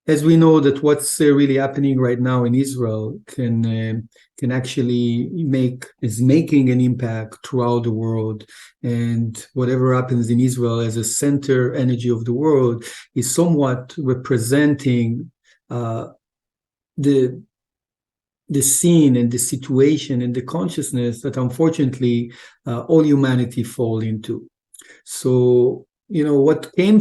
as we know that what's really happening right now in Israel can actually is making an impact throughout the world, and whatever happens in Israel as a center energy of the world is somewhat representing the the scene and the situation and the consciousness that unfortunately all humanity fall into. So, what came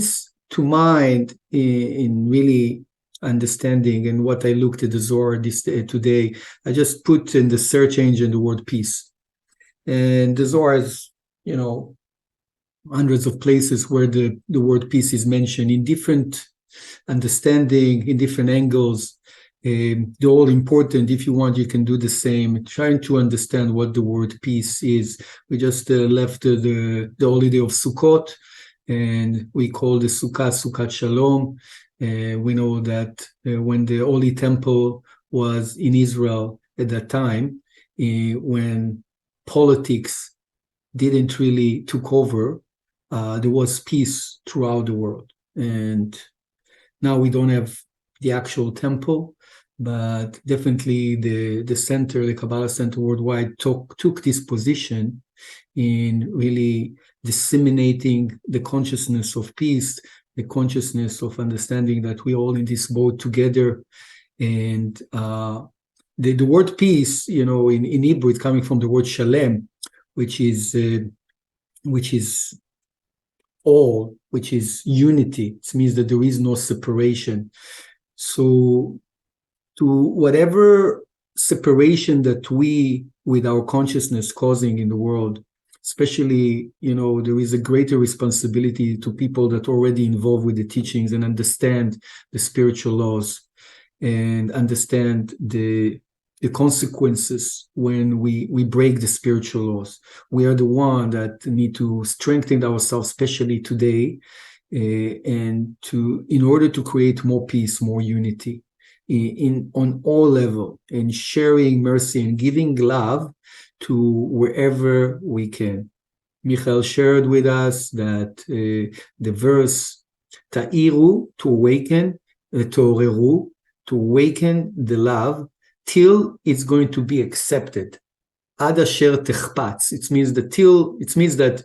to mind in really understanding and what I looked at the Zohar today, I just put in the search engine the word peace. And the Zohar is, hundreds of places where the word peace is mentioned in different understanding, in different angles. They're all important. If you want, you can do the same. Trying to understand what the word peace is. We just left the holiday of Sukkot, and we call the Sukkot Shalom. We know that when the Holy Temple was in Israel at that time, when politics didn't really took over, there was peace throughout the world. And now we don't have the actual temple, but definitely the center, the Kabbalah Center worldwide, took this position in really disseminating the consciousness of peace, the consciousness of understanding that we're all in this boat together. And the word peace, in Hebrew, it's coming from the word shalem, which is all, which is unity. It means that there is no separation. So to whatever separation that we, with our consciousness, causing in the world, especially, there is a greater responsibility to people that are already involved with the teachings and understand the spiritual laws and understand the consequences when we break the spiritual laws. We are the one that need to strengthen ourselves, especially today, and in order to create more peace, more unity on all level, and sharing mercy and giving love to wherever we can. Michael shared with us that the verse Ta'iru, to awaken, Toreru, to awaken the love till it's going to be accepted. Ad asher techpatz. It means that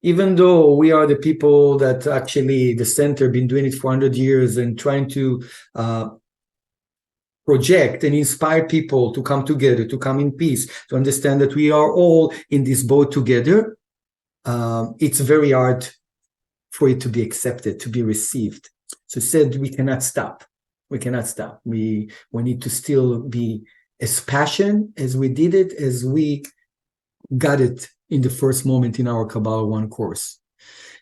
even though we are the people that actually the center been doing it for 100 years and trying to project and inspire people to come together, to come in peace, to understand that we are all in this boat together, it's very hard for it to be accepted, to be received. So said we cannot stop. We cannot stop. We need to still be as passionate as we did it, as we got it in the first moment in our Kabbalah 1 course.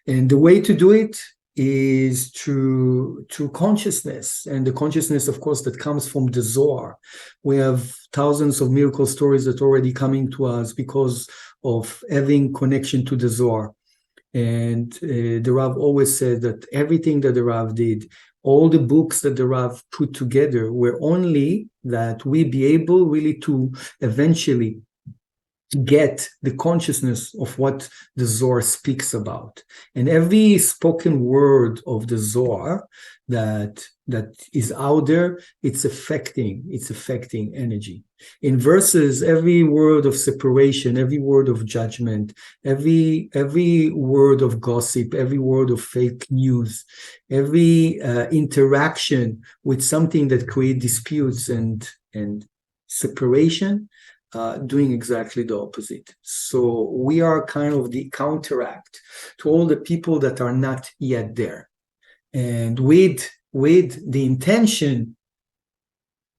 And the way to do it is through consciousness, and the consciousness, of course, that comes from the Zohar. We have thousands of miracle stories that are already coming to us because of having connection to the Zohar. And the Rav always said that everything that the Rav did, all the books that the Rav put together, were only that we be able really to eventually get the consciousness of what the Zohar speaks about. And every spoken word of the Zohar that is out there, it's affecting energy. In verses, every word of separation, every word of judgment, every word of gossip, every word of fake news, every interaction with something that creates disputes and separation, doing exactly the opposite. So we are kind of the counteract to all the people that are not yet there. And with the intention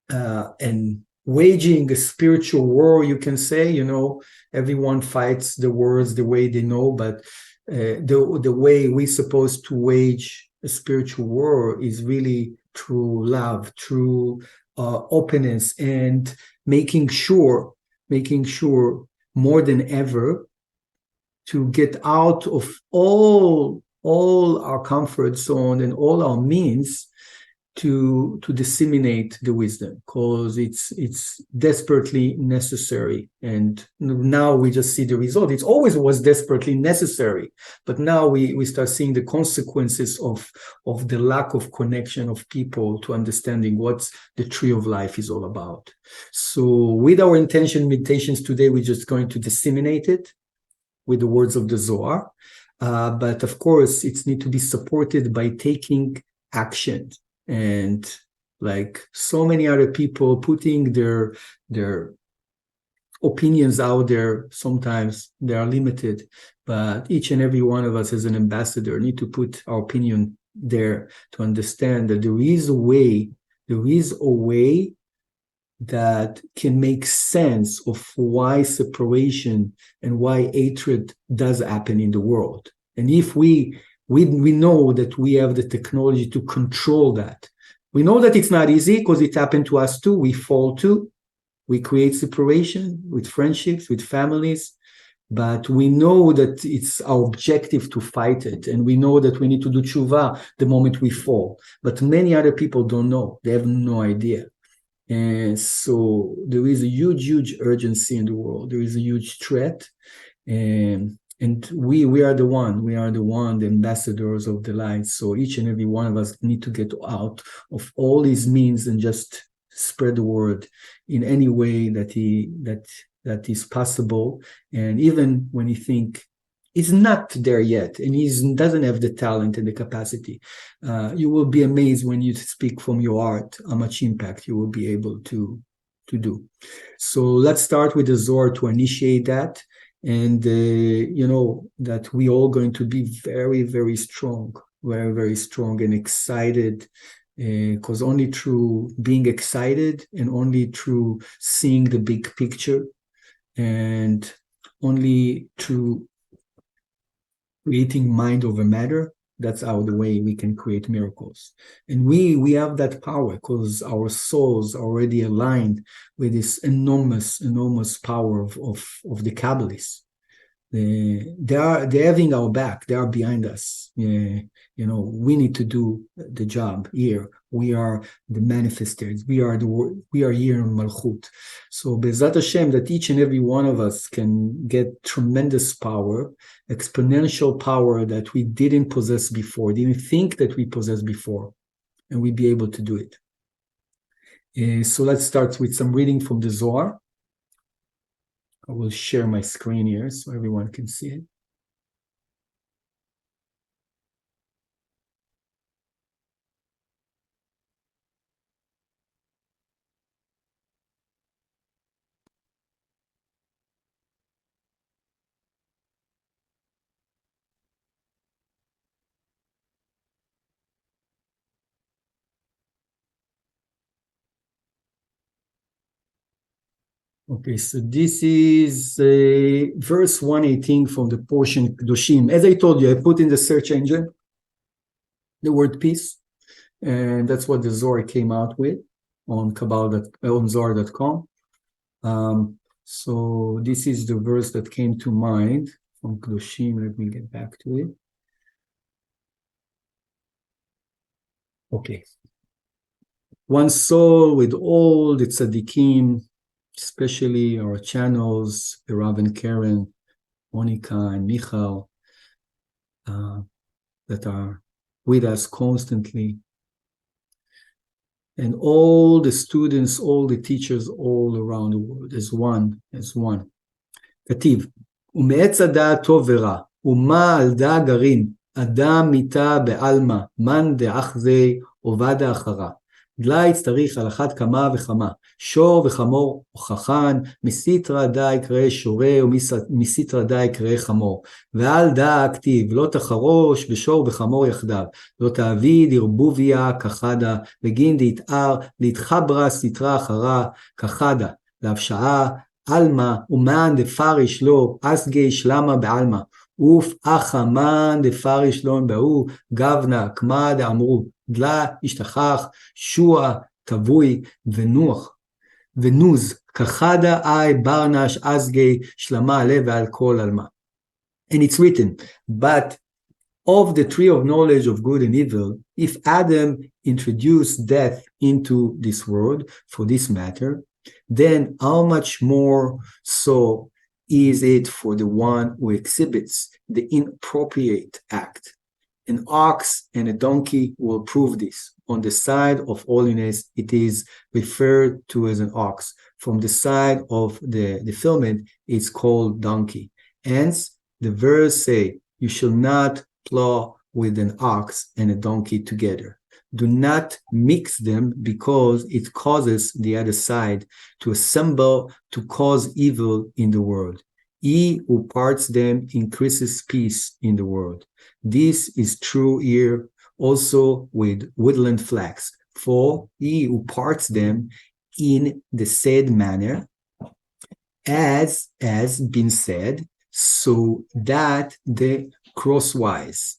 and waging a spiritual war, you can say, everyone fights the words the way they know, but the way we're supposed to wage a spiritual war is really through love, through openness, and making sure more than ever to get out of all our comfort zone and all our means to disseminate the wisdom, because it's desperately necessary. And now we just see the result. It always was desperately necessary, but now we start seeing the consequences of the lack of connection of people to understanding what the tree of life is all about. So with our intention meditations today, we're just going to disseminate it with the words of the Zohar. But of course, it needs to be supported by taking action. And like so many other people putting their opinions out there, sometimes they are limited, but each and every one of us as an ambassador need to put our opinion there to understand that there is a way that can make sense of why separation and why hatred does happen in the world. And if we know that we have the technology to control that. We know that it's not easy because it happened to us too. We fall too. We create separation with friendships, with families. But we know that it's our objective to fight it. And we know that we need to do tshuva the moment we fall. But many other people don't know. They have no idea. And so there is a huge, huge urgency in the world. There is a huge threat. And we are the ambassadors of the light. So each and every one of us need to get out of all these means and just spread the word in any way that is possible. And even when you think he's not there yet and he doesn't have the talent and the capacity, you will be amazed when you speak from your heart how much impact you will be able to do. So let's start with the Zohar to initiate that. And that we all going to be very, very strong, very, very strong and excited, because only through being excited and only through seeing the big picture and only through creating mind over matter, that's how the way we can create miracles. And we have that power because our souls are already aligned with this enormous power of the Kabbalists. They're having our back. They are behind us. We need to do the job here. We are the manifestors. We are here in Malchut. So Be'ezrat Hashem, that each and every one of us can get tremendous power, exponential power that we didn't possess before, didn't think that we possessed before, and we'd be able to do it. So let's start with some reading from the Zohar. I will share my screen here so everyone can see it. Okay, so this is verse 118 from the portion Kedoshim. As I told you, I put in the search engine the word peace, and that's what the Zohar came out with on Zohar.com. So this is the verse that came to mind from Kedoshim. Let me get back to it. Okay. One soul with all the tzaddikim, especially our channels, the Rav and Karen, Monica and Michal, that are with us constantly. And all the students, all the teachers all around the world, as one. כתיב, ומעץ הדעת טוב ורע, ומה על דא גרעין, אדם מיתה בעלמא, מן דאח זה עובדה אחרה. דלי צריך על אחת כמה וכמה, שור וחמור הוכחן, מסיתרא די יקרא שורה ומסיתרא די יקרא חמור. ועל דא הכתיב, לא תחרוש בשור וחמור יחדיו, לא תעביד ערבוביה כחדה, וגין דהתאר, להתחברה סתרא אחרה כחדה, להבשעה, עלמא ומן דפריש לו, אסגי שלמה בעלמא, אוף אחא מן דפריש לון באו, גבנה כמה דאמרו, דלה השתכח, שוע, תבוי ונוז, כחדה אי ברנש אסגי שלמה עלה ועל כל עלמא. And it's written, but of the tree of knowledge of good and evil, if Adam introduced death into this world, for this matter, then how much more so is it for the one who exhibits the inappropriate act? An ox and a donkey will prove this. On the side of holiness, it is referred to as an ox. From the side of the defilement, it's called donkey. Hence, the verse say, you shall not plow with an ox and a donkey together. Do not mix them because it causes the other side to assemble to cause evil in the world. He who parts them increases peace in the world. This is true here also with woodland flax, for he who parts them in the said manner, as has been said, so that the crosswise,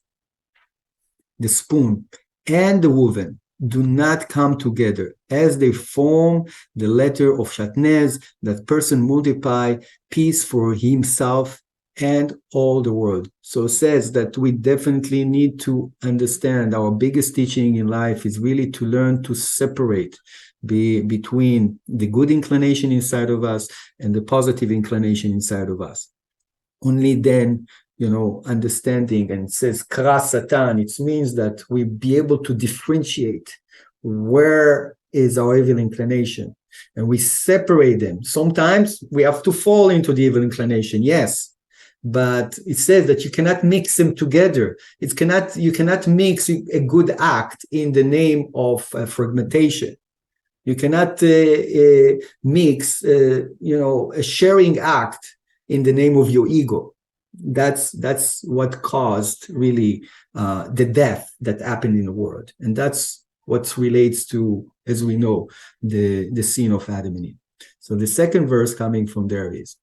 the spoon, and the woven do not come together, as they form the letter of Shatnez, that person multiply peace for himself and all the world. So it says that we definitely need to understand our biggest teaching in life is really to learn to separate between the good inclination inside of us and the positive inclination inside of us. Only then, understanding, and it says kra satan, it means that we be able to differentiate where is our evil inclination, and we separate them. Sometimes we have to fall into the evil inclination, yes, but it says that you cannot mix them together. You cannot mix a good act in the name of fragmentation. You cannot mix, a sharing act in the name of your ego. That's what caused really the death that happened in the world, and that's what relates to, as we know, the sin of Adam and Eve. So the second verse coming from there is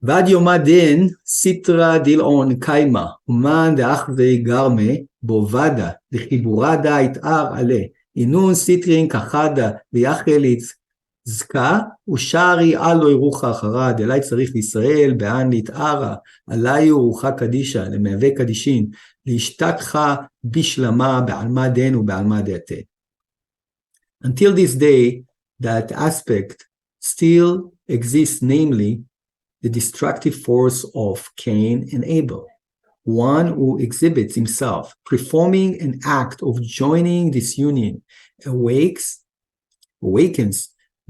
Vad yomadin sitra dilon kaima uman deachve garme bovada dechiburada itar ale inun sitrin kachada viachelit זכה ושרי אלו ירוחה אחרה, דלי צריך לישראל, בען להתערה, עלי ירוחה קדישה, למהווה קדישין, להשתתחה בשלמה, בעלמה דין ובעלמה דעתה. Until this day, that aspect still exists, namely, the destructive force of Cain and Abel, one who exhibits himself, performing an act of joining this union, awakens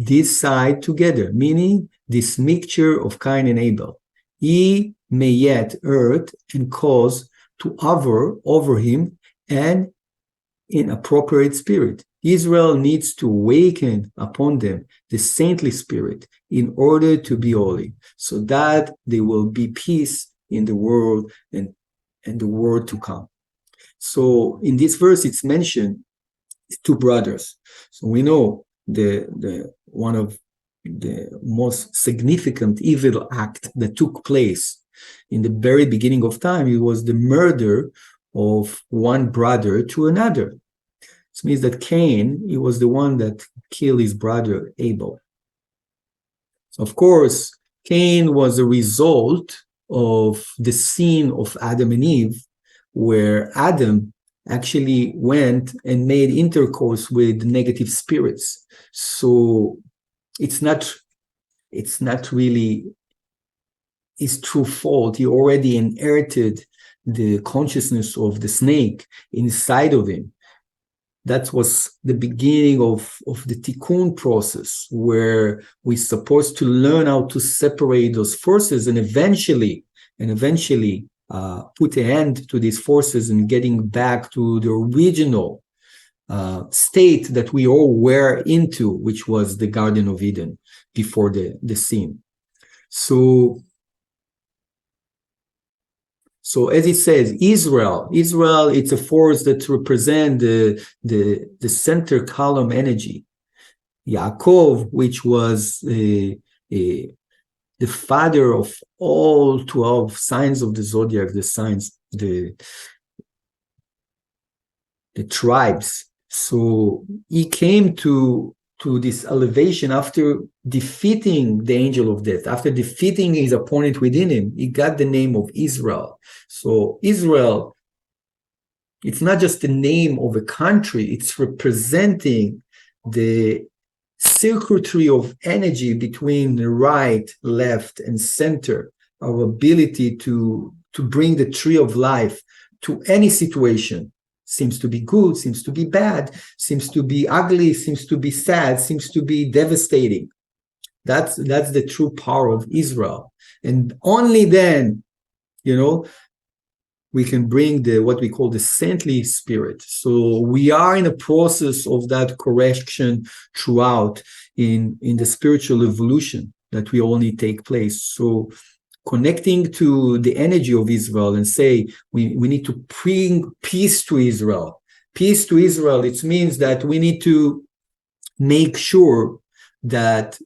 this side together, meaning this mixture of Cain and Abel. He may yet hurt and cause to hover over him an inappropriate spirit. Israel needs to awaken upon them the saintly spirit in order to be holy, so that there will be peace in the world and the world to come. So in this verse, it's mentioned two brothers. So we know the one of the most significant evil act that took place in the very beginning of time, it was the murder of one brother to another. This means that Cain, he was the one that killed his brother Abel. So of course, Cain was a result of the sin of Adam and Eve, where Adam actually went and made intercourse with negative spirits. So it's not really his true fault. He already inherited the consciousness of the snake inside of him. That was the beginning of the tikkun process, where we're supposed to learn how to separate those forces and eventually put an end to these forces and getting back to the original state that we all were into, which was the Garden of Eden before the sin. So as it says, Israel, it's a force that represents the center column energy. Yaakov, which was the father of all 12 signs of the zodiac, the signs, the tribes. So he came to to this elevation after defeating the angel of death, after defeating his opponent within him. He got the name of Israel. So Israel, it's not just the name of a country, it's representing the circuitry of energy between the right, left, and center, our ability to bring the tree of life to any situation. Seems to be good, seems to be bad, seems to be ugly, seems to be sad, seems to be devastating. That's the true power of Israel. And only then, we can bring what we call the saintly spirit. So we are in a process of that correction throughout in the spiritual evolution that we all need to take place. So connecting to the energy of Israel and say, we need to bring peace to Israel. Peace to Israel, it means that we need to make sure that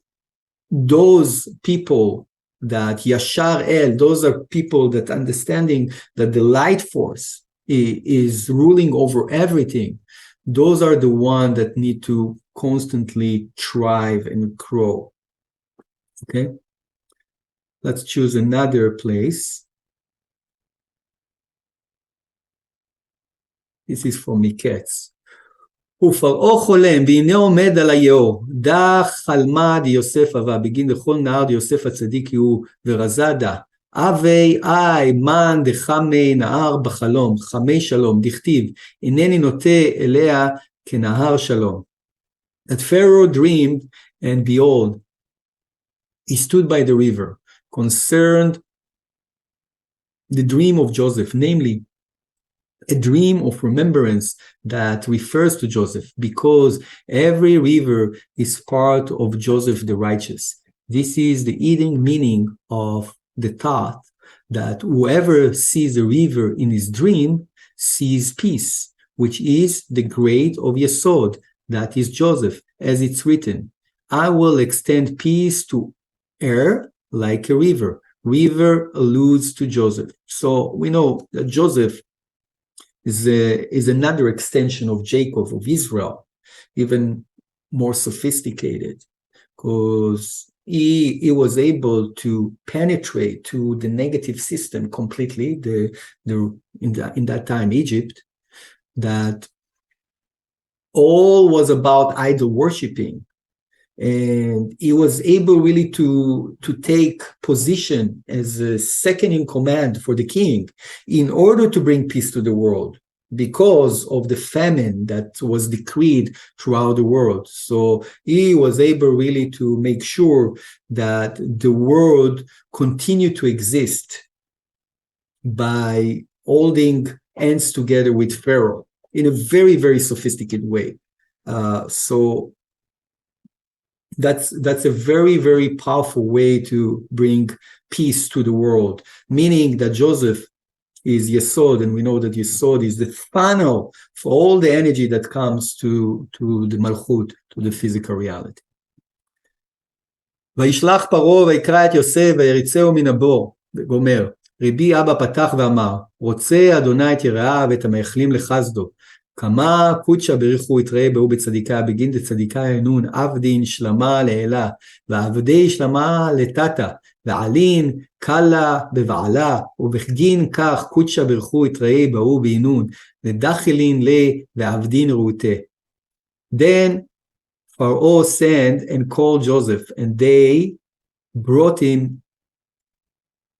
those people that Yashar El, those are people that understanding that the light force is ruling over everything. Those are the ones that need to constantly thrive and grow. Okay? Let's choose another place. This is from Miketz. ופרעה חולם, והנה עומד על היאור, דח חלמה דיוסף אבה, בגין דכל נהר דיוסף הצדיק הוא, ורזה דה, אבי אי מן דחמי נהר בחלום, חמי שלום, דכתיב, הנני נוטה אליה כנהר שלום. That Pharaoh dreamed, and behold, he stood by the river, concerned the dream of Joseph, namely, a dream of remembrance that refers to Joseph, because every river is part of Joseph the righteous. This is the hidden meaning of the thought that whoever sees a river in his dream sees peace, which is the grade of Yesod, that is Joseph, as it's written, I will extend peace to air like a river. River alludes to Joseph. So we know that Joseph is another extension of Jacob, of Israel, even more sophisticated, because he was able to penetrate to the negative system completely, in that time, Egypt, that all was about idol worshiping. And he was able really to take position as a second in command for the king in order to bring peace to the world because of the famine that was decreed throughout the world. So he was able really to make sure that the world continued to exist by holding hands together with Pharaoh in a very, very sophisticated way. So that's a very, very powerful way to bring peace to the world, meaning that Joseph is Yesod, and we know that Yesod is the funnel for all the energy that comes to the Malchut, to the physical reality. וישלח פרעה ויקרא את יוסף ויריצהו מן הבור, ואומר, רבי אבא פתח ואמר, רוצה אדוני את יראיו ואת המייחלים לחסדו, כמה קודשא בריחו יתראה בהו בצדיקה, בגין דצדיקה ינון עבדין שלמה לאלה, ועבדי שלמה לטאטה, ועלין קלה בבעלה, ובגין כך קודשא בריחו יתראה בהו בינון, ודחילין לה ועבדין ראותה. Then Pharaoh sent and called Joseph, and they brought him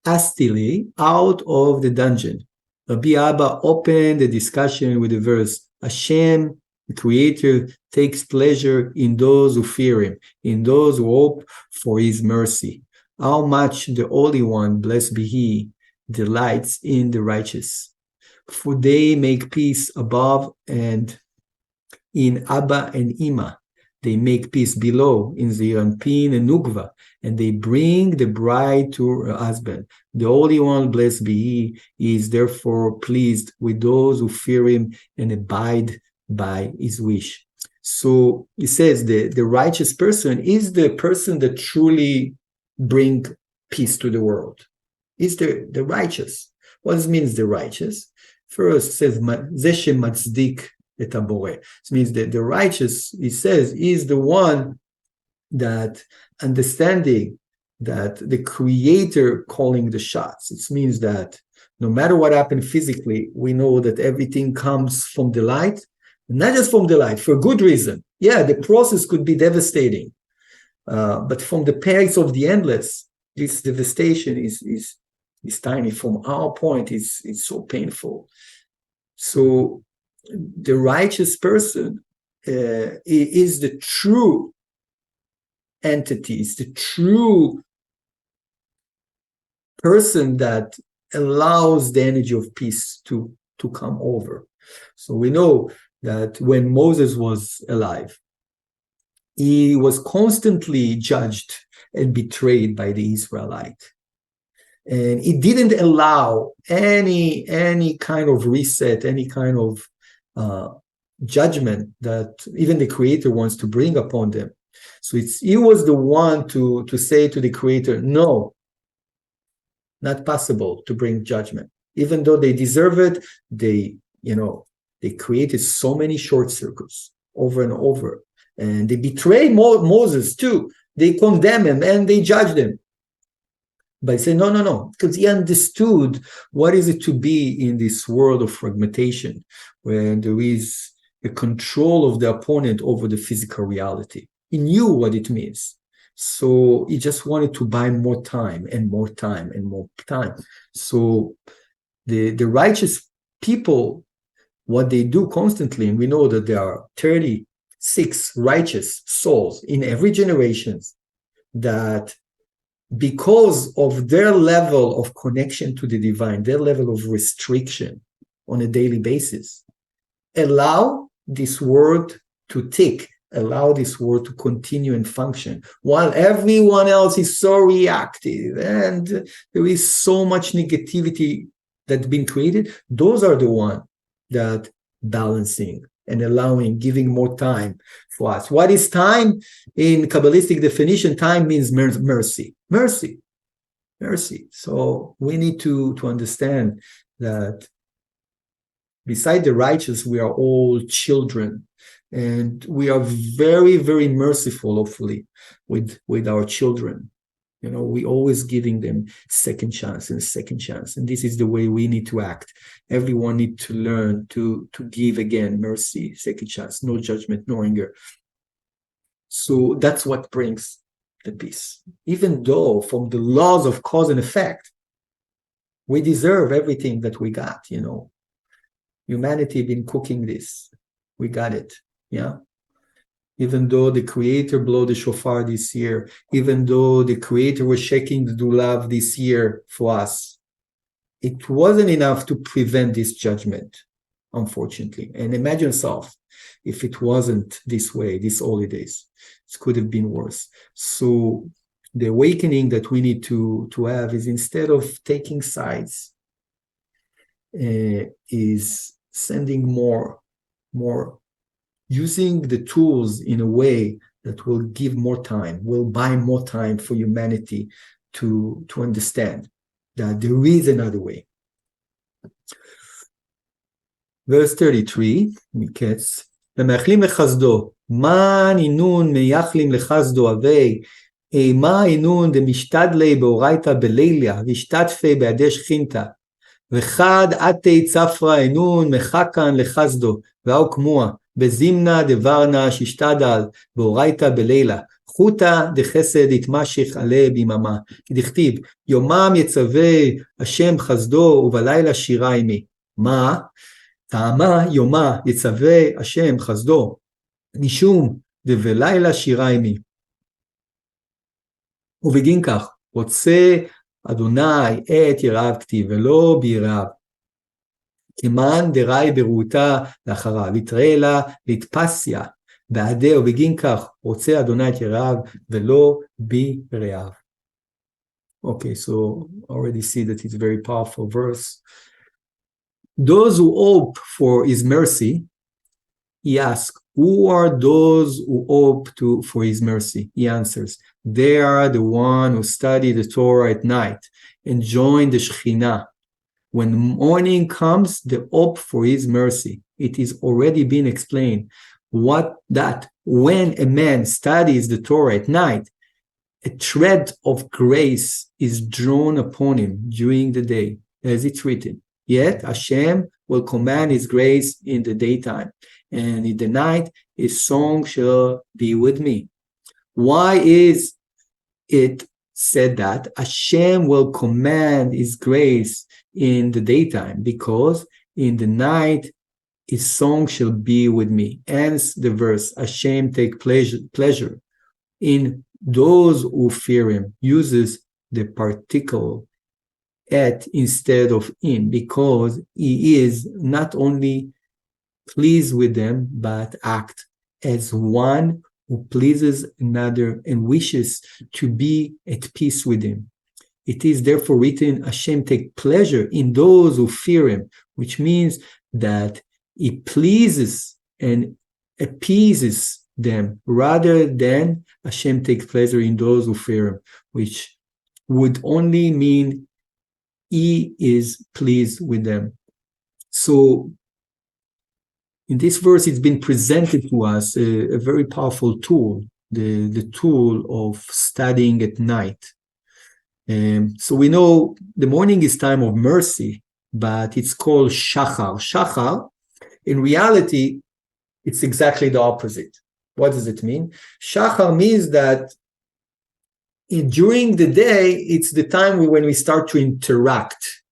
hastily out of the dungeon. Rabbi Abba opened the discussion with the verse, Hashem, the Creator, takes pleasure in those who fear Him, in those who hope for His mercy. How much the Holy One, blessed be He, delights in the righteous. For they make peace above, and in Abba and Ima. They make peace below, in Zirampin and Nukva, and they bring the bride to her husband. The Holy One, blessed be He, is therefore pleased with those who fear Him and abide by His wish. So he says the righteous person is the person that truly brings peace to the world. Is the righteous. What means the righteous? First, it says, Ze shematzik את הבורא. It means that the righteous, he says, is the one that understanding that the creator calling the shots. It means that no matter what happened physically, we know that everything comes from the light, not just from the light, for good reason. Yeah, the process could be devastating, but from the pace of the endless, this devastation is tiny. From our point, it's so painful. So the righteous person is the true entity, is the true person that allows the energy of peace to come over. So we know that when Moses was alive, he was constantly judged and betrayed by the Israelite. And he didn't allow any kind of reset, any kind of judgment that even the Creator wants to bring upon them. So he was the one to say to the Creator, no, not possible to bring judgment. Even though they deserve it, they created so many short circuits over and over. And they betrayed Moses too. They condemn him and they judged him. By saying, no, because he understood what is it to be in this world of fragmentation, where there is a control of the opponent over the physical reality. He knew what it means. So he just wanted to buy more time and more time and more time. So the righteous people, what they do constantly, and we know that there are 36 righteous souls in every generation that, because of their level of connection to the divine, their level of restriction on a daily basis, allow this world to tick, allow this world to continue and function, while everyone else is so reactive and there is so much negativity that's been created. Those are the ones that balancing and allowing, giving more time for us. What is time? In Kabbalistic definition, time means mercy. Mercy. So we need to understand that beside the righteous, we are all children. And we are very, very merciful, hopefully, with our children. We always giving them second chance. And this is the way we need to act. Everyone needs to learn to give again mercy, second chance, no judgment, no anger. So that's what brings the peace. Even though from the laws of cause and effect, we deserve everything that we got, Humanity been cooking this. We got it. Yeah. Even though the Creator blew the shofar this year, even though the Creator was shaking the dulav this year for us, it wasn't enough to prevent this judgment, unfortunately. And imagine yourself, if it wasn't this way, these holidays, it could have been worse. So the awakening that we need to have is, instead of taking sides, is sending more, using the tools in a way that will give more time, will buy more time for humanity to understand that there is another way. Verse 33, מקץ, ומייחלים לחסדו, מה נינון מייחלים לחסדו אבי, מה נינון דמשתדלי באורייתא בלילה, וישתתפי בידי שכינתא, וחד עתי צפרא אינון מחכן לחסדו, ואו כמוה, בזימנה דברנה שישתדל באורייתא בלילה, חוטא דחסד יתמשך עלי ביממה, כי דכתיב, יומם יצווה השם חסדו ובלילה שירה עמי. מה? טעמה יומה יצווה השם חסדו, משום דבלילה שירה עמי. ובגין כך, רוצה אדוני את יראיו כתיב, ולא ביראיו. כמאן דראי בראותה לאחריו, יתראה לה להתפסיה, בעדה ובגין כך, רוצה אדוני את יראיו, ולא ביראיו. Okay, so already see that it's a very powerful verse. Those who hope for his mercy, he asks, who are those who hope for his mercy? He answers, they are the one who study the Torah at night and join the Shekhinah. When morning comes, they hope for his mercy. it is already been explained that when a man studies the Torah at night, a thread of grace is drawn upon him during the day, as it's written. Yet Hashem will command his grace in the daytime, and in the night his song shall be with me. Why is it said that Hashem will command his grace in the daytime? Because in the night his song shall be with me. Hence the verse, Hashem take pleasure in those who fear him, uses the particle at instead of in, because he is not only pleased with them, but act as one who pleases another and wishes to be at peace with him. It is therefore written, Hashem take pleasure in those who fear him, which means that he pleases and appeases them rather than Hashem takes pleasure in those who fear him, which would only mean he is pleased with them. So in this verse, it's been presented to us a very powerful tool, the tool of studying at night. So we know the morning is time of mercy, but it's called Shachar. Shachar, in reality, it's exactly the opposite. What does it mean? Shachar means that during the day, it's the time when we start to interact.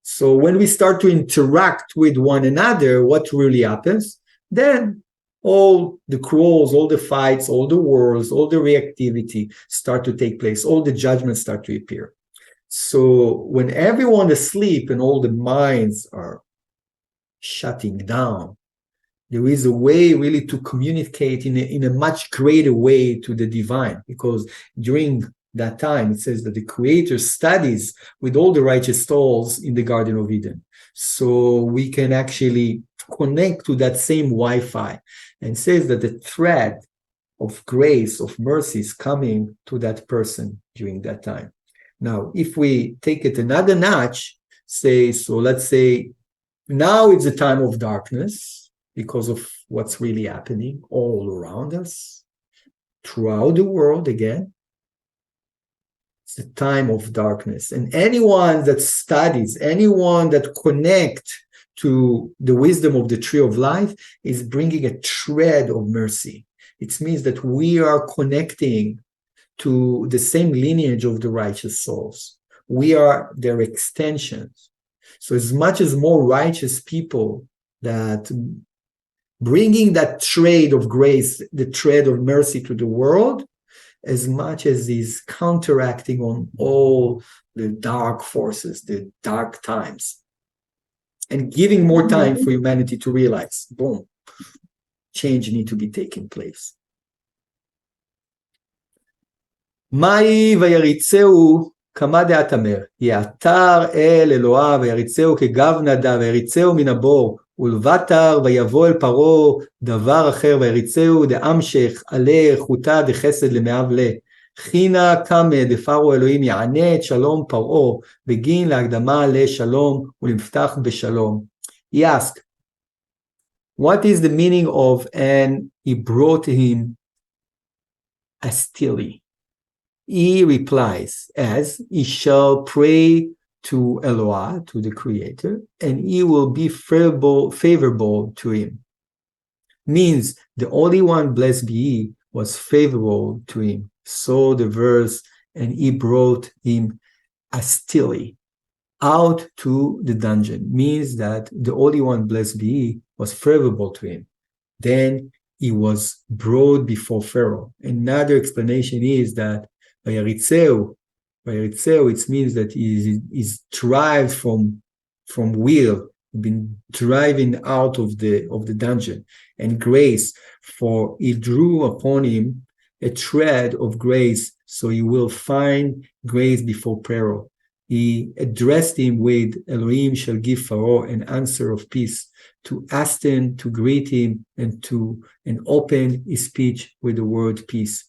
So when we start to interact with one another, what really happens? Then all the quarrels, all the fights, all the wars, all the reactivity start to take place. All the judgments start to appear. So when everyone is asleep and all the minds are shutting down, there is a way really to communicate in a much greater way to the divine, because during that time it says that the Creator studies with all the righteous souls in the Garden of Eden. So we can actually connect to that same Wi-Fi, and says that the thread of grace, of mercy is coming to that person during that time. Now, if we take it another notch, let's say now it's a time of darkness, because of what's really happening all around us, throughout the world again. It's a time of darkness. And anyone that studies, anyone that connects to the wisdom of the tree of life is bringing a thread of mercy. It means that we are connecting to the same lineage of the righteous souls. We are their extensions. So as much as more righteous people that bringing that thread of grace, the thread of mercy to the world, as much as he's counteracting on all the dark forces, the dark times, and giving more time for humanity to realize, boom, change need to be taking place. Mai vayaritzeu kama de'atamer, ya'atar el Eloah vayaritzeu kegав nada vayaritzeu min haבור, ולבטר ויבוא אל פרעה דבר אחר ויריצהו דאמשך עלה חוטה דחסד למאב לה. חינה קמא דפרעה אלוהים יענה את שלום פרעה בגין להקדמה לשלום ולמפתח בשלום. He asked, what is the meaning of and he brought him hastily? He replies, as he shall pray to Eloah, to the Creator, and he will be favorable to him. Means the only one, blessed be he, was favorable to him. So the verse, and he brought him hastily out to the dungeon, means that the only one, blessed be he, was favorable to him. Then he was brought before Pharaoh. Another explanation is that Vayaritzeu, it means that he's derived from will, been driving out of the dungeon, and grace, for he drew upon him a thread of grace, so he will find grace before Pharaoh. He addressed him with Elohim shall give Pharaoh an answer of peace, to hasten to greet him and open his speech with the word peace.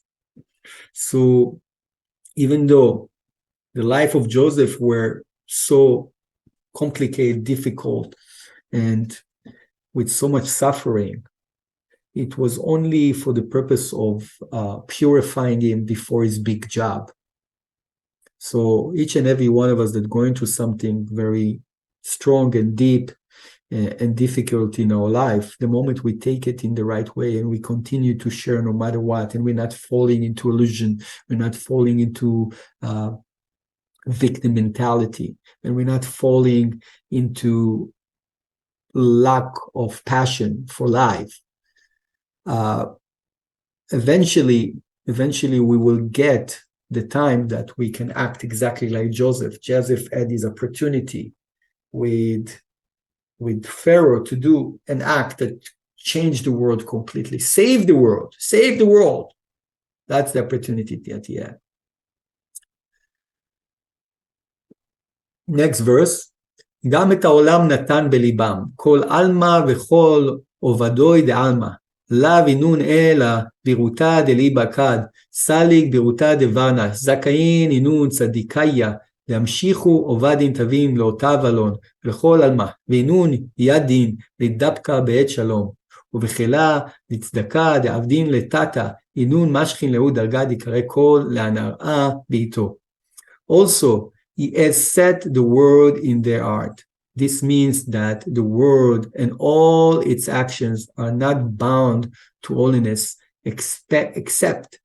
So even though the life of Joseph were so complicated, difficult, and with so much suffering, it was only for the purpose of purifying him before his big job. So each and every one of us that going through something very strong and deep and difficult in our life, the moment we take it in the right way and we continue to share no matter what, and we're not falling into illusion, we're not falling into victim mentality, and we're not falling into lack of passion for life, eventually we will get the time that we can act exactly like Joseph. Joseph had his opportunity with Pharaoh to do an act that changed the world completely, save the world. That's the opportunity that he had. Next verse. גם את העולם נתן בליבם, כל עלמא וכל עובדוי דעלמא, לאו אינון אלא בירותה דליבה כד, סליג בירותה דברנה, זכאין אינון צדיקיה, להמשיכו עובדין טובים לאותה ולון, לכל עלמא, ואינון ידין לדבקה בעת שלום, ובחילה לצדקה דעבדין לטאטה, אינון משכין לאוד דרגה דקרא כל להנראה בעיתו. Also, he has set the world in their heart. This means that the world and all its actions are not bound to holiness except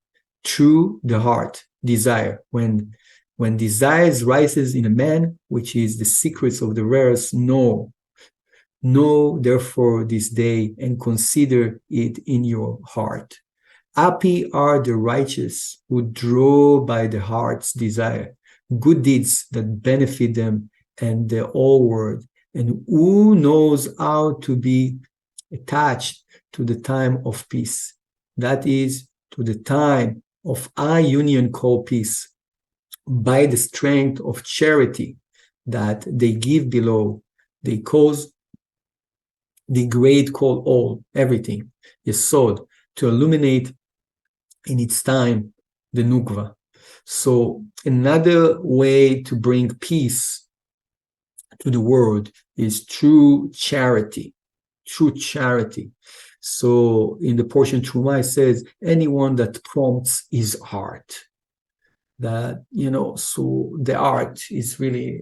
through the heart, desire. When desires rises in a man, which is the secrets of the rarest, know therefore this day and consider it in your heart. Happy are the righteous who draw by the heart's desire, good deeds that benefit them and the whole world, and who knows how to be attached to the time of peace, that is, to the time of high union called peace, by the strength of charity that they give below, they cause the great call all, everything, Yesod, to illuminate in its time the Nukva. So another way to bring peace to the world is through charity. So in the portion Truma it says, anyone that prompts his heart. That, so the heart is really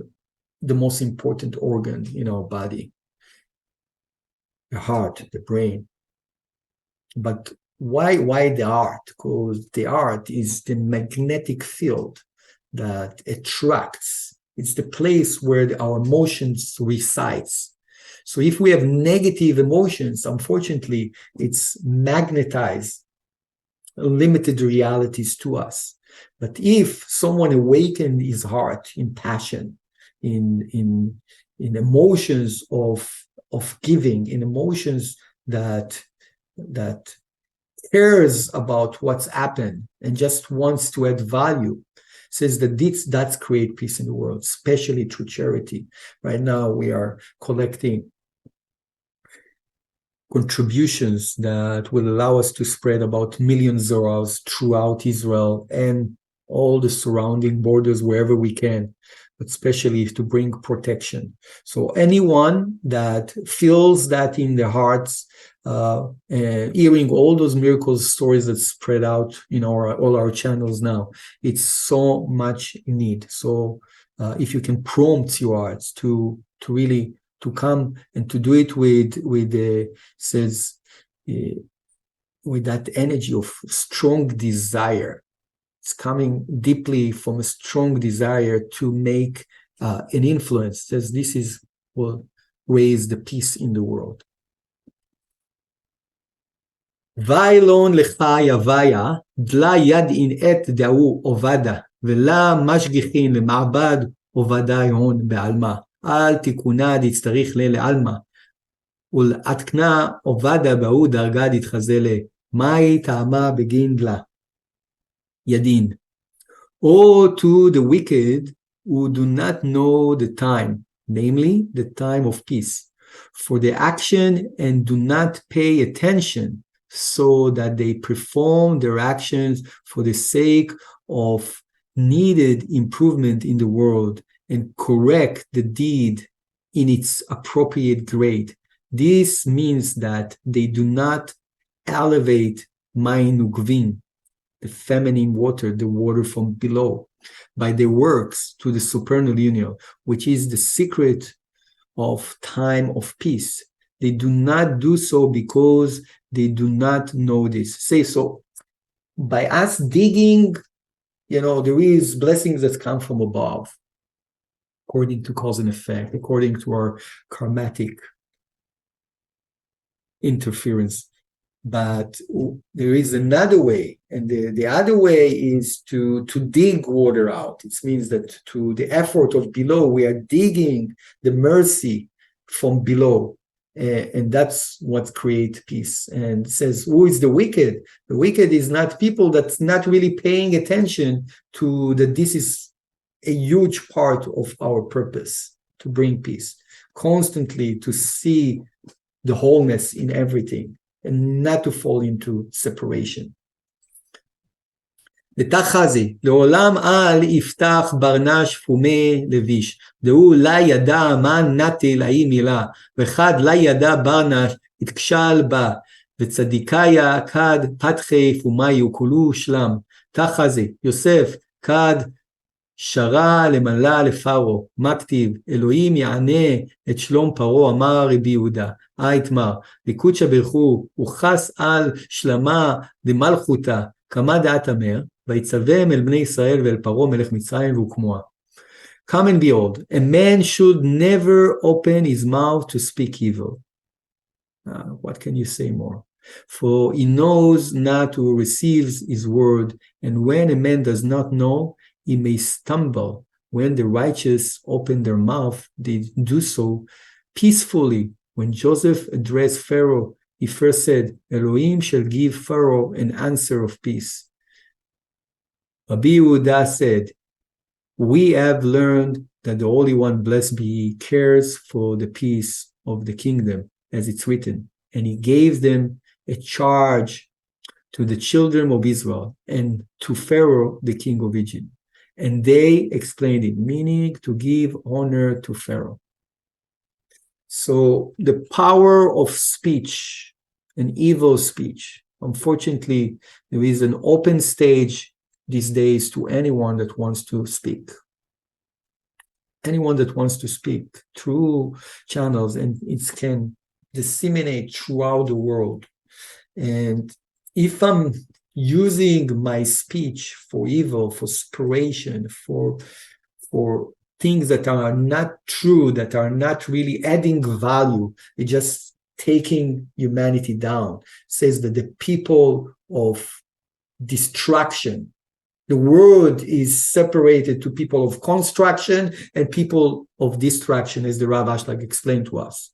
the most important organ in our body. The heart, the brain. But why the heart? Because the heart is the magnetic field that attracts. It's the place where our emotions resides. So if we have negative emotions, unfortunately, it's magnetized limited realities to us. But if someone awakened his heart in passion, in emotions of giving, in emotions that cares about what's happened and just wants to add value, says that that's create peace in the world, especially through charity. Right now we are collecting contributions that will allow us to spread about millions of hours throughout Israel and all the surrounding borders wherever we can, but especially to bring protection. So anyone that feels that in their hearts, hearing all those miracles stories that spread out in all our channels now, it's so much in need. So if you can prompt your hearts to really to come and to do it with that energy of strong desire. It's coming deeply from a strong desire to make an influence. Says this will raise the peace in the world. Vailon lecha yavaya dla yad in et da'u ovada vela mashgichin lema'bad ovada yon be'alma al tikuna ditztarich le le'alma ולעתקנה עובדה בהוא דרגה דתחזלה, מהי טעמה בגין לה? ידין. Or to the wicked who do not know the time, namely the time of peace, for the action and do not pay attention, so that they perform their actions for the sake of needed improvement in the world and correct the deed in its appropriate grade. This means that they do not elevate Mayin Ugvin, the feminine water, the water from below, by their works to the supernal union, which is the secret of time of peace. They do not do so because they do not know this. Say so. By us digging, there is blessings that come from above, according to cause and effect, according to our karmatic interference. But there is another way, and the other way is to dig water out. It means that to the effort of below, we are digging the mercy from below, and that's what creates peace. And it says, who is the wicked? The wicked is not people that's not really paying attention to that. This is a huge part of our purpose, to bring peace, constantly to see the wholeness in everything, and not to fall into separation. ותחזי, לעולם אל יפתח ברנש פומי לביש, דהוא לה ידע מה נטיל האי מילה, וחד לה ידע ברנש התקשל בה, וצדיקיה כד פתחי פומיו כולו שלם. תחזי, יוסף כד שרה למלה לפרו, מה כתיב? אלוהים יענה את שלום פרו, אמר רבי יהודה. יתמר, לקודשא ברכו, וחס על שלמה דמלכותה, כמה דעת אמר, ויצווהם אל בני ישראל ואל פרעה מלך מצרים והוקמוה. Come and behold, a man should never open his mouth to speak evil. What can you say more? For he knows not who receives his word, and when a man does not know, he may stumble. When the righteous open their mouth, they do so peacefully. When Joseph addressed Pharaoh, he first said, Elohim shall give Pharaoh an answer of peace. Rabbi Yehuda said, we have learned that the Holy One, blessed be He, cares for the peace of the kingdom, as it's written. And He gave them a charge to the children of Israel and to Pharaoh, the king of Egypt. And they explained it, meaning to give honor to Pharaoh. So the power of speech, an evil speech, unfortunately, there is an open stage these days to anyone that wants to speak. Anyone that wants to speak through channels, and it can disseminate throughout the world. And if I'm using my speech for evil, for separation, for things that are not true, that are not really adding value, it's just taking humanity down. It says that the people of destruction, the world is separated to people of construction and people of destruction, as the Rav Ashlag explained to us.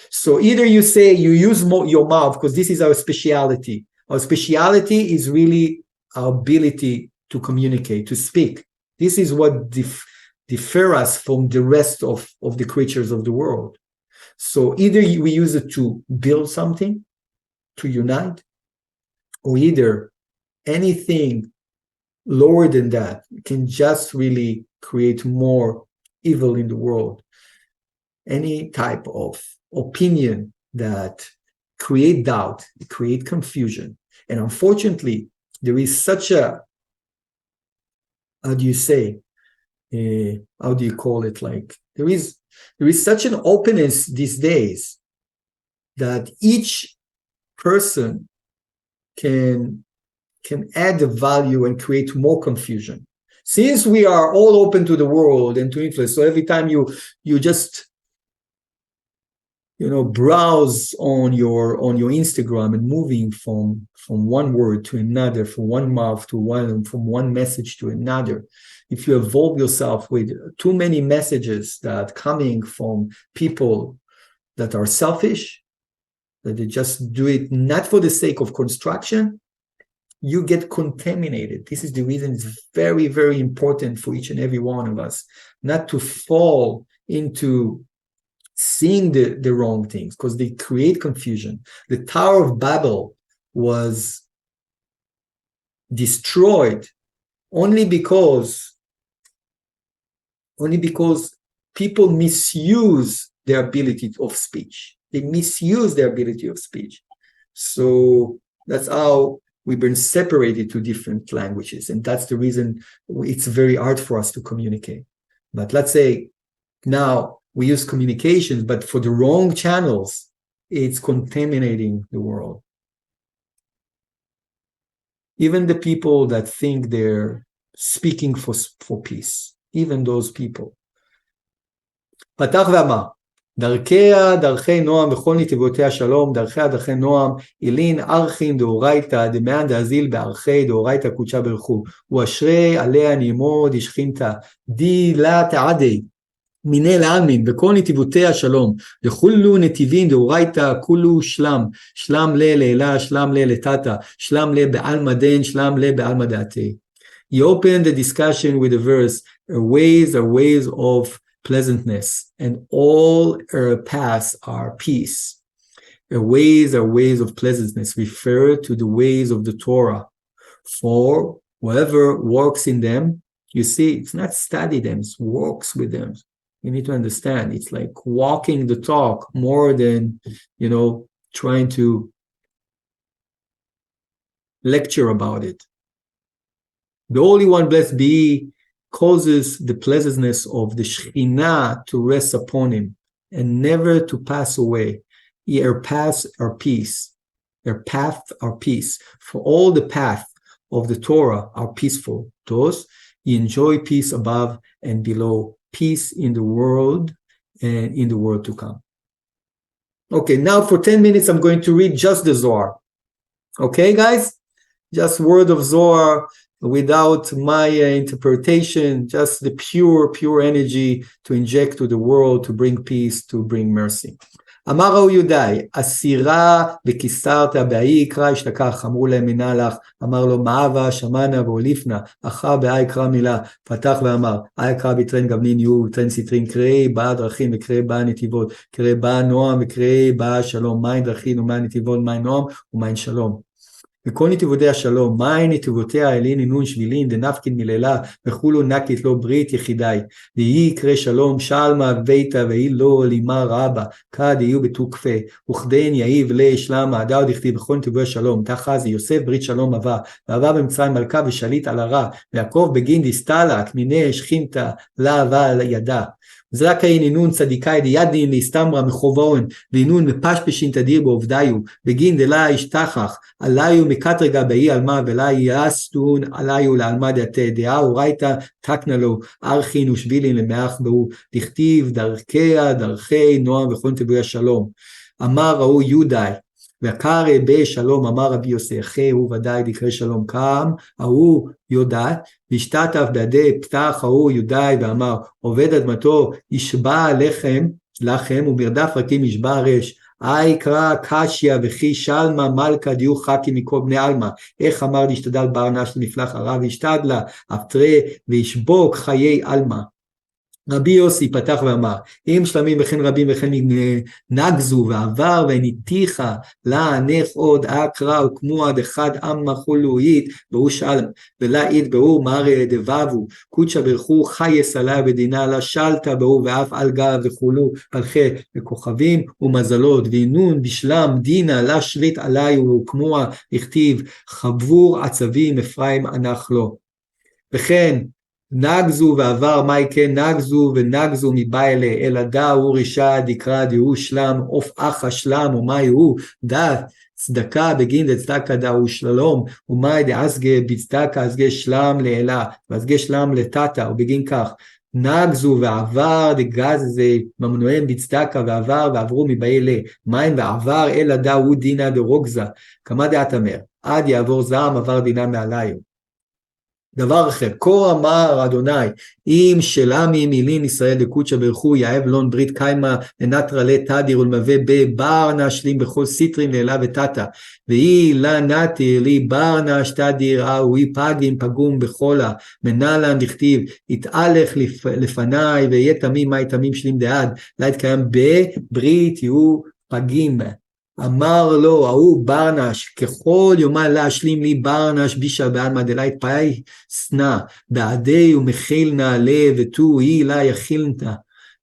So either you say you use your mouth, because this is our speciality. Our speciality is really our ability to communicate, to speak. This is what differ us from the rest of the creatures of the world. So either we use it to build something, to unite, or either anything lower than that can just really create more evil in the world. Any type of opinion that create doubt, create confusion. And unfortunately, there is such a, how do you call it? Like there is such an openness these days that each person can add value and create more confusion. Since we are all open to the world and to influence, so every time you just browse on your Instagram and moving from one word to another, from one mouth to one, from one message to another, if you involve yourself with too many messages that coming from people that are selfish, that they just do it not for the sake of construction, you get contaminated. This is the reason it's very, very important for each and every one of us not to fall into seeing the wrong things, because they create confusion. The Tower of Babel was destroyed only because people misuse their ability of speech. They misuse their ability of speech. So that's how we've been separated to different languages. And that's the reason it's very hard for us to communicate. But let's say now we use communications, but for the wrong channels, it's contaminating the world. Even the people that think they're speaking for peace, even those people. פתח ואמר, דרכיה דרכי נועם וכל נתיבותיה שלום, דרכיה דרכי נועם, אילין ארכין דאורייתא, דמאן דאזיל בערכי דאורייתא קודשה ברכו, ואשרי עליה נעמוד ישכינתא, די לה תעדי, מיני לעלמין, וכל נתיבותיה שלום, לכולו נתיבין דאורייתא, כולו שלם, שלם לאלה, שלם לתתא, שלם בעלמא דין, שלם בעלמא דעתי. He opened the discussion with the verse, her ways are ways of pleasantness, and all her paths are peace. Her ways are ways of pleasantness, refer to the ways of the Torah. For whoever walks in them, you see, it's not study them, it's walks with them. You need to understand, it's like walking the talk more than, trying to lecture about it. The Holy One, blessed be, causes the pleasantness of the Shekhinah to rest upon him and never to pass away. Her paths are peace. Her paths are peace. For all the paths of the Torah are peaceful. Thus, you enjoy peace above and below, peace in the world and in the world to come. Okay, now for 10 minutes, I'm going to read just the Zohar. Okay, guys? Just word of Zohar, without my interpretation, just the pure energy to inject to the world, to bring peace, to bring mercy. אמר ראו יודאי, אסירה וכיסרת בהאי יקרא אשתכח, אמרו להם מנהלך, אמר לו מעבה, שמנה ואוליפנה, אחא בהאי יקרא מילה, פתח ואמר, האי יקרא ביטרן גבנין יהיו, ביטרן סיטרין, קראי באה דרכים וקראי באה נתיבות, קראי באה נועם וקראי באה שלום, מים דרכים ומים נתיבות, מים נועם ומים שלום. וכל נתיבותיה שלום, מים נתיבותיה אלין אינון שבילין, דנפקין מלילה, וכולו נקית לו ברית יחידי, דהי יקרא שלום, שלמה ביתה, והיא לא לימה רבה, כד יהיו בתוקפה, וכדן יאיב לשלמה, דאו דכתיב, בכל נתיבותיה שלום, תחזי, יוסף ברית שלום אבה, ואבה במצרים מלכה ושליט על הרע, ויעקב בגין דיסטלק, מיני שכינתה, לה אבה ידה. זכאי נינון צדיקאי דידין להסתמרה מחובאון ואינון מפשפשין תדיר בעובדיו בגין דלה ישתחך עליו מקטרגה באי אלמה ולה יעסטון עליו לאלמה דעתה דעה אורייתא תקנה לו ארכין ושבילין למאח בהו דכתיב דרכיה דרכי נועם וכל נתיבותיה שלום. אמר ראו יודאי וקרא בשלום, אמר רבי יוסי, אחי הוא ודאי דקרא שלום קם, ההוא יודאי, והשתתף בידי פתח ההוא יודאי, ואמר, עובד אדמתו, ישבע לכם, ומרדף רקים ישבע רש, איקרא קשיא וכי שלמה מלכה דיו חכי מכל בני אלמה, איך אמר להשתדל ברנש לנפלח הרב, והשתדלה, אבטרה, וישבוק חיי אלמה. רבי יוסי פתח ואמר, אם שלמים וכן רבים וכן נגזו ועבר וניתיחה לענך עוד אקרא וכמוה דחד אמה חולואית והוא שלם ולאית באור מרא דבבו קודשה ברכו חייס עלי ודינה לה שלטה באור ואף על גב וכולו פלחי וכוכבים ומזלות ואינון בשלם דינה לה שליט עלי וכמוה הכתיב חבור עצבים אפרים ענך לו. וכן נגזו ועבר מייקה נגזו ונגזו מבעלה אלא דא הוא רישה דקרא דהוא שלם אוף אחא שלם ומאי הוא דא צדקה בגין דצדקה דא הוא שלום ומאי דאסגה בצדקה אסגה שלם לאלה ואסגה שלם לטאטה ובגין כך נגזו ועבר דגז זה ממנועים בצדקה ועבר ועברו מבעלה מים ועבר אלא דא הוא דינה דרוגזה כמה דעת אמר עד יעבור זעם עבר דינה מעליו. דבר אחר, כה אמר אדוני, אם שלמי מילין ישראל דקודשא ברכו יאהב לון ברית קיימה לנטרא לתדיר ולמווה בבר נשלים בכל סיטרין לאלה ותתא והיא לה נתיר לי בר נש תדיר אוי פגים פגום בחולה מנהלן דכתיב יתהלך לפניי ויהיה תמים מאי תמים שלים דעד לה יתקיים בברית יהיו פגים. אמר לו, ההוא ברנש, ככל יומה להשלים לי ברנש בישה בעלמא דלית פאי סנה, בעדי ומחיל נעלה ותו היא לה יכילנתה.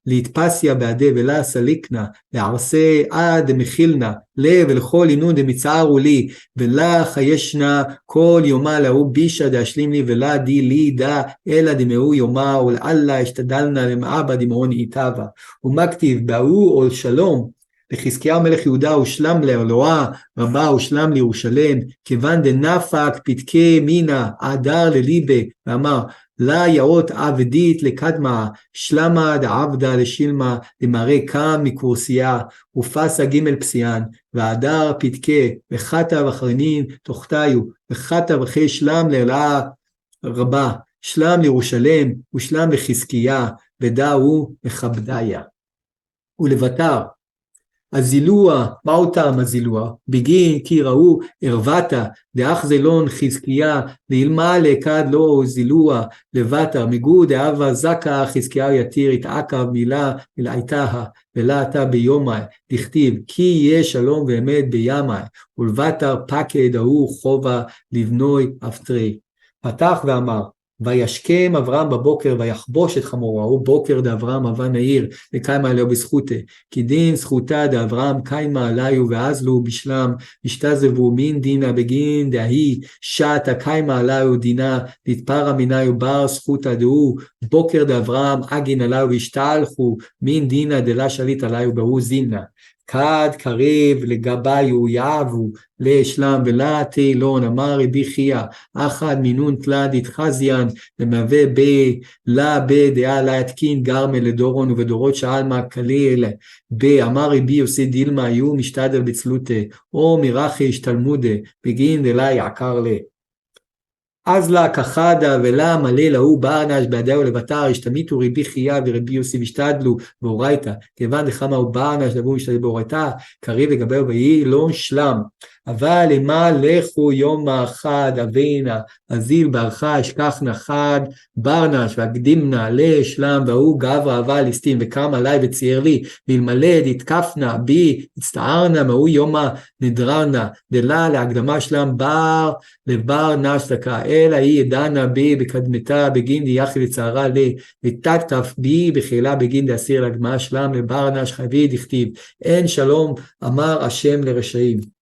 להתפסיה בעדי ולה סליקנה, לערסי עד מחילנה, לב ולכל עינון דמצערו לי, ולך הישנה כל יומה להוא בישה דאשלים לי, ולה די לי דה, אלא דמהו יומה, ולאללה השתדלנה למעבה דמעון איתבה. ומה כתיב? בהוא או שלום, לחזקיהו מלך יהודה הושלם לאלוה, רבה הושלם לירושלם, כיוון דנפק פתקי מינה, עדר לליבה, ואמר, לה יאות עבדית לקדמה, שלמה דעבדה לשילמה, למראה קם מקורסיה, ופסה ג' פסיען, והדר פתקה, וחטא וחרנין תוכתיו, וחטא וחי שלם לאלוה רבה, שלם לירושלם, ושלם לחזקיה, ודאו מכבדיה. ולבטר, הזילוע, מהו טעם הזילוע? בגין כי ראו ערבתה, דאח זלון חזקיה, לילמה לכד לא זילוע, לבטר, מגוד דאבה זקה, חזקיה יתיר התעקב מילה מלעיתה, ולה אתה ביומי, לכתיב, כי יהיה שלום ואמת בימי, ולבטר פקד ההוא חובה לבנוי אבטרי. פתח ואמר, וישכם אברהם בבוקר ויחבוש את חמורו, הוא בוקר דאברהם אבן העיר וקיימה עליו בזכותה, כי דין זכותה דאברהם קיימה עליו ואז לו בשלם, השתזבו מין דינה בגין דהי שעתה קיימה עליו דינה, נתפרה מיניו בר זכותה דהו, בוקר דאברהם אגין עליו והשתלחו מין דינה דלה שליט עליו בהו זינה. כד קריב לגביו יעבו לשלם ולה תילון, אמר רבי חייא, אחד מינון תלד התחזיין, למהווה לה בדעה לה יתקין גרמה לדורון ובדורות שאלמה כליל, אמר רבי יוסי דילמה, היו משתדל בצלותה, או מרחי השתלמודה, בגין דלה יעקר לה. אז לה כחדה ולה מלא להוא ברנש בידיהו לבטר, השתמיתו רבי חייא ורבי יוסי והשתדלו באורייתא, כיוון דחמה הוא ברנש לבוא משתדל באורייתא, קריב לגביהו ויהי לא שלם, אבל למה לכו יום אחד אבינה, אזיל ברכה אשכחנה חד ברנש והקדימנה לשלם, והוא גברא אבל ליסטים וקם עלי וצייר לי, ואלמלא דתקפנה בי הצטערנה מהוא יומה נדרנה, דלה להקדמה שלם בר לבר נשתקה, אלא היא ידענה בי בקדמתה בגין דיחי לצערה לי, ותתף בי בחילה בגין דאסיר להקדמה שלם לבר נש חייבי דכתיב, אין שלום אמר השם לרשעים.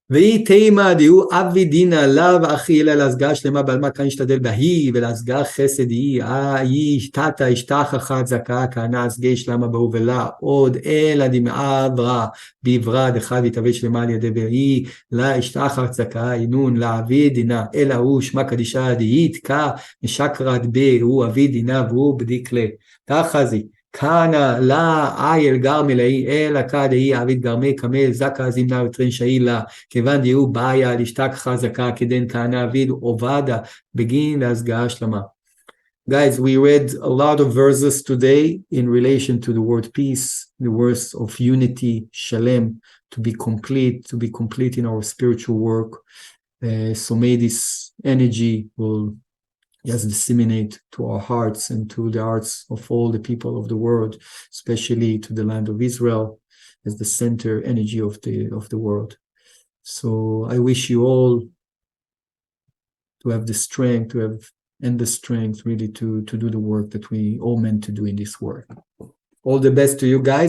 והיא תימה דיהו אבי דינה לאו אחי אלא להסגרה שלמה בעלמה כאן השתדל בהיא ולהסגרה חסד היא שתתה השתח אחת זכה כהנה הסגי שלמה בהו ולה עוד אלא דמעברה בעברה דחד והתאבד שלמה על ידי בהיא לה השתח אחת זכה אינון לאבי דינה אלא הוא שמה קדישה דהית כה משקרת הוא אבי דינה והוא בדיק לה ככה זה כאנה לה אייל גרמי לאי אלא כדהי עביד גרמי כמל זקה זימנה וטרין שאילה כיוון דיהו בעיה לשתק חזקה כדן כהנה עביד עובדה בגין להסגרה שלמה. Guys, we read a lot of verses today in relation to the word peace, the words of unity, shalem, to be complete in our spiritual work. So may this energy will disseminate to our hearts and to the hearts of all the people of the world, especially to the land of Israel as the center energy of the world. So I wish you all to have the strength, really to do the work that we all meant to do in this world. All the best to you guys.